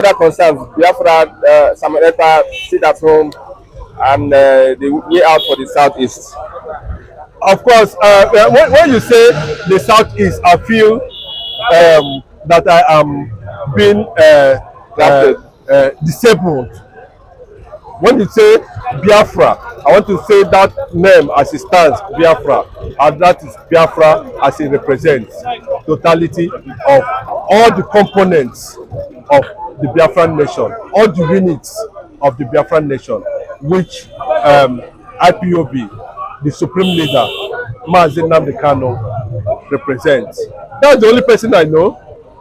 Other concerns, Biafra, Samareta sit at home and the way out for the southeast. Of course, when you say the southeast, I feel that I am being Drafted. disabled. When you say Biafra, I want to say that name as it stands, Biafra, and that is Biafra as it represents totality of all the components of the Biafran nation, all the units of the Biafran nation, which IPOB, the supreme leader, Mazi Nnamdi Kanu, represents. That's the only person I know.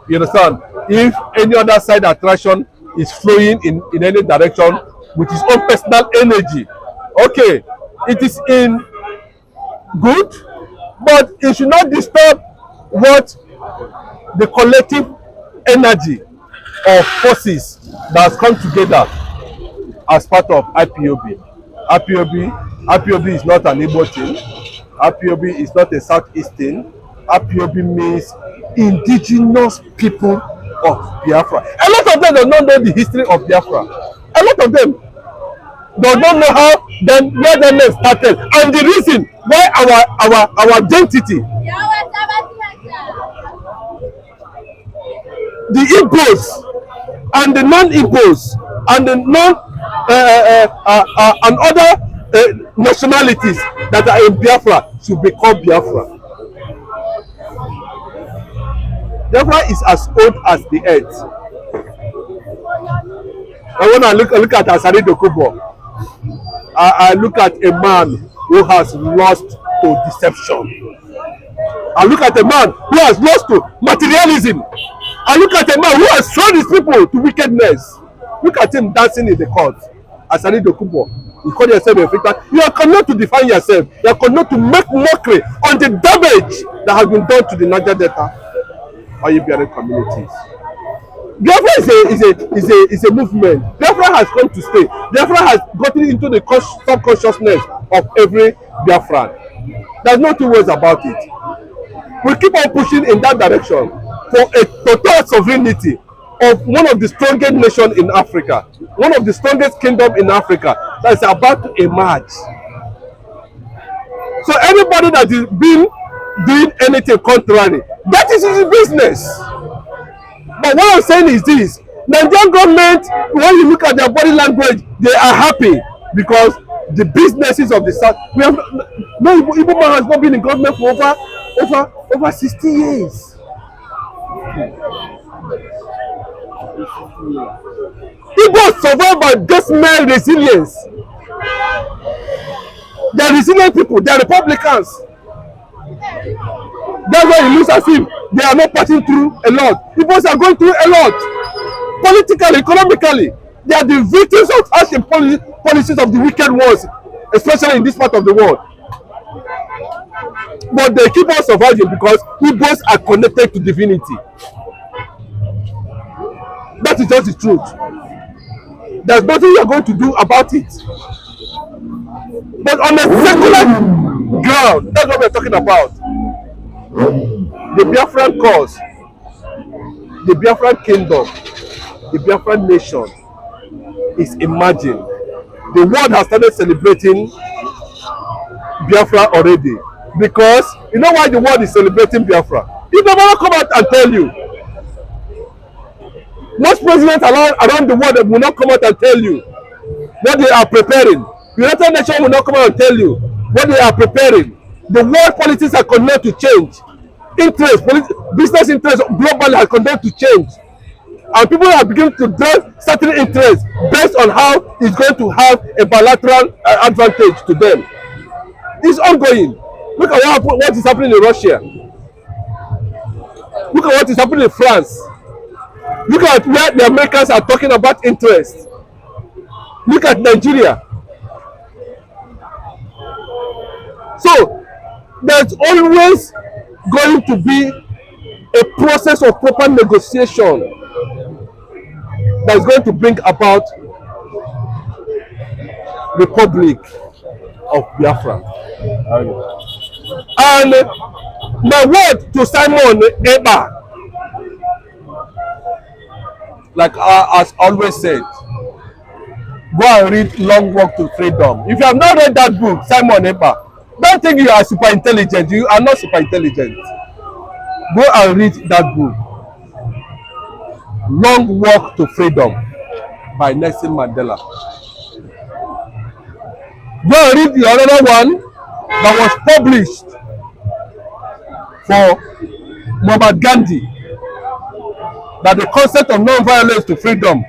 You understand? If any other side attraction is flowing in any direction with his own personal energy, okay, it is in good, but it should not disturb what the collective energy of forces that has come together as part of IPOB. IPOB is not an Igbo thing. IPOB is not a Southeast thing. IPOB means indigenous people of Biafra. A lot of them do not know the history of Biafra. A lot of them do not know how where the name started and the reason why our identity. The Igbos and the non-Igbos and the and other nationalities that are in Biafra should be called Biafra. Biafra is as old as the earth. And when I look at Asari Dokubo, I look at a man who has lost to deception. I look at a man who has lost to materialism. I look at a man who has sold his people to wickedness. Look at him dancing in the court. Asari Dokubo, you call yourself a victim. You are cannot to define yourself. You are cannot to make mockery on the damage that has been done to the Niger Delta or Iberian communities. Biafra is a movement. Biafra has come to stay. Biafra has gotten into the subconsciousness of every Biafran. There's no two ways about it. We keep on pushing in that direction for a total sovereignty of one of the strongest nations in Africa, one of the strongest kingdoms in Africa that is about to emerge. So anybody that is been doing anything contrary, that is his business. But what I'm saying is this: Nigerian government, when you look at their body language, they are happy because the businesses of the South. We have no Igbo man has not been in government for over 60 years. Igbo survive by just mere resilience. They are resilient people. They are Republicans. That's why it looks as if they are not passing through a lot. Igbos are going through a lot. Politically, economically, they are the victims of harsh policies of the wicked ones, especially in this part of the world. But they keep on surviving because Igbos are connected to divinity. That is just the truth. There's nothing you are going to do about it. But on a secular ground, that's what we're talking about. The Biafran cause, the Biafran kingdom, the Biafran nation is emerging. The world has started celebrating Biafra already. Because you know why the world is celebrating Biafra? If they never come out and tell you. Most presidents around the world will not come out and tell you what they are preparing. The United Nations will not come out and tell you what they are preparing. The world politics are continuing to change. Business interests globally are continuing to change. And people are beginning to draw certain interests based on how it's going to have a bilateral advantage to them. It's ongoing. Look at what is happening in Russia. Look at what is happening in France. Look at where the Americans are talking about interest. Look at Nigeria. So there's always going to be a process of proper negotiation that is going to bring about Republic of Biafra. And my word to Simon Eba, like as always said, go and read Long Walk to Freedom. If you have not read that book, Simon Ekpa, don't think you are super intelligent. You are not super intelligent. Go and read that book, Long Walk to Freedom by Nelson Mandela. Go and read the other one that was published for Muhammad Gandhi, that the concept of non-violence to freedom,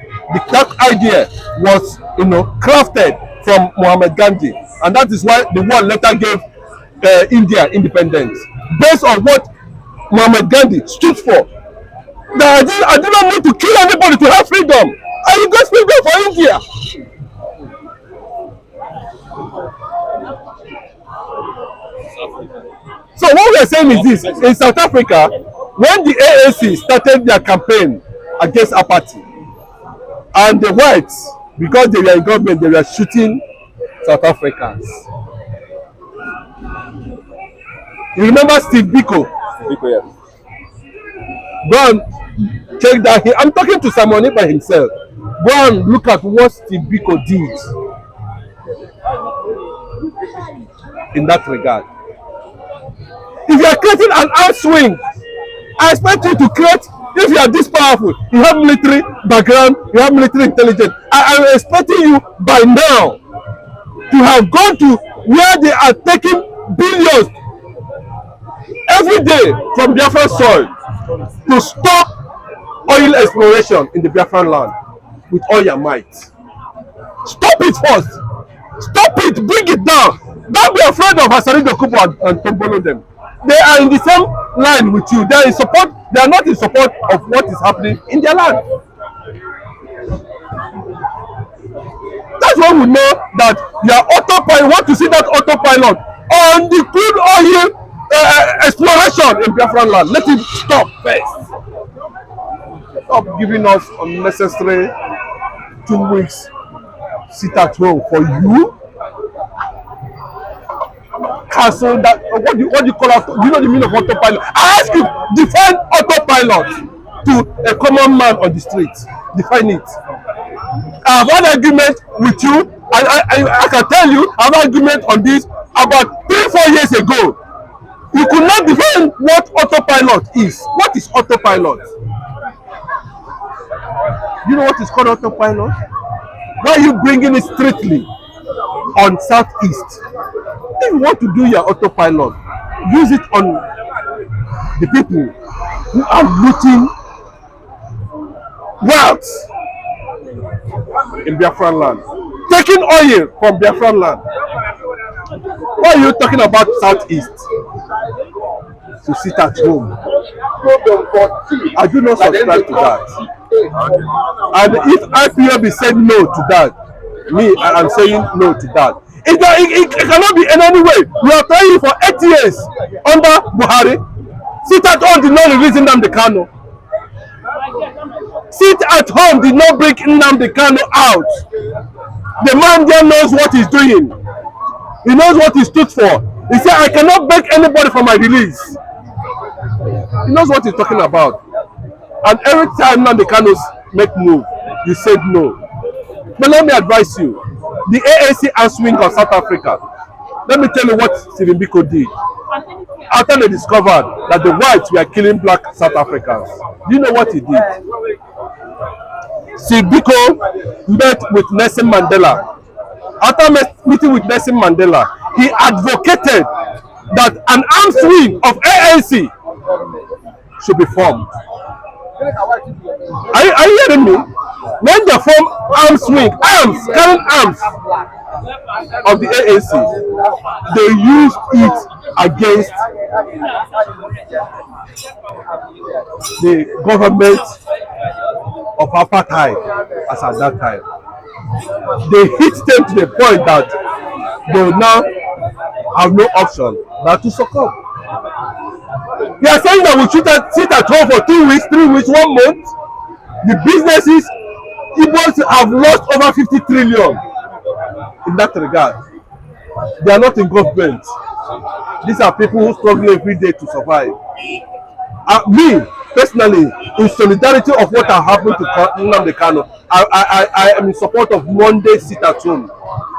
that idea was, crafted from Muhammad Gandhi, and that is why the world later gave India independence based on what Muhammad Gandhi stood for. That I do not need to kill anybody to have freedom. And you got freedom for India. So what we are saying is this: in South Africa, when the ANC started their campaign against apathy, and the whites, because they were in government, they were shooting South Africans. You remember Steve Biko? Biko, yes. Go and check that. I'm talking to Simon Ekpa himself. Go and look at what Steve Biko did in that regard. If you are creating an arm swing, I expect you to create, if you are this powerful, you have military background, you have military intelligence. I am expecting you by now to have gone to where they are taking billions every day from Biafra soil to stop oil exploration in the Biafran land with all your might. Stop it first. Stop it. Bring it down. Don't be afraid of Asari Dokubo and Tombolo them. They are in the same line with you. They are in support. They are not in support of what is happening in their land. That's why we know that your autopilot. Want to see that autopilot on the crude oil exploration in Biafran land. Let it stop first. Stop giving us unnecessary 2 weeks sit at home for you. Cancel that. What do you call it? Do you know the meaning of autopilot? I ask you, define autopilot to a common man on the street. Define it. I have an argument with you, and I can tell you I have an argument on this about 3-4 years ago. You could not define what autopilot is. What is autopilot? You know what is called autopilot? Why are you bringing it strictly on Southeast? If you want to do your autopilot, use it on the people who are looting wealth in Biafran land, taking oil from Biafran land. Why are you talking about Southeast? To sit at home. I do not subscribe to that. And if IPOB said no to that, me, I am saying no to that. It cannot be in any way. We are trying for 8 years under Buhari. Sit at home did not release Nnamdi Kanu. Sit at home did not bring Nnamdi Kanu out. The man there knows what he's doing. He knows what he stood for. He said, I cannot beg anybody for my release. He knows what he's talking about. And every time Nnamdi Kanu make move, you said no. But let me advise you. The ANC answering of South Africa. Let me tell you what Stephen Biko did. After they discovered that the whites were killing black South Africans, do you know what he did? Stephen Biko met with Nelson Mandela. After meeting with Nelson Mandela, he advocated that an arms wing of ANC should be formed. Are you hearing me? When they form arms wing, carrying arms of the ANC, they used it against the government of apartheid as at that time. They hit them to the point that they will now have no option but to succumb. They are saying that we should sit at home for 2 weeks, 3 weeks, 1 month. The businesses, Igbos have lost over 50 trillion in that regard. They are not in government. These are people who struggle every day to survive. Me, personally, in solidarity of what has happened to Nnamdi Kanu, I am in support of Monday sit at home.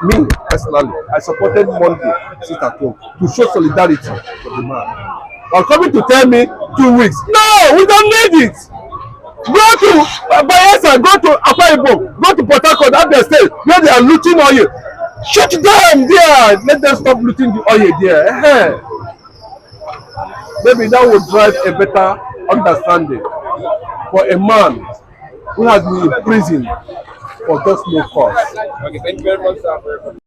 Me personally, I supported Monday sit at home to show solidarity for the man. Or coming to tell me 2 weeks. No, we don't need it. Go to Bayelsa, go to Akwa Ibom, go to Port Harcourt, Abia State, where they are looting oil. Shut them there. Let them stop looting the oil there. Maybe that would drive a better understanding for a man who has been in prison for just no cause. Okay, thank you very much, sir.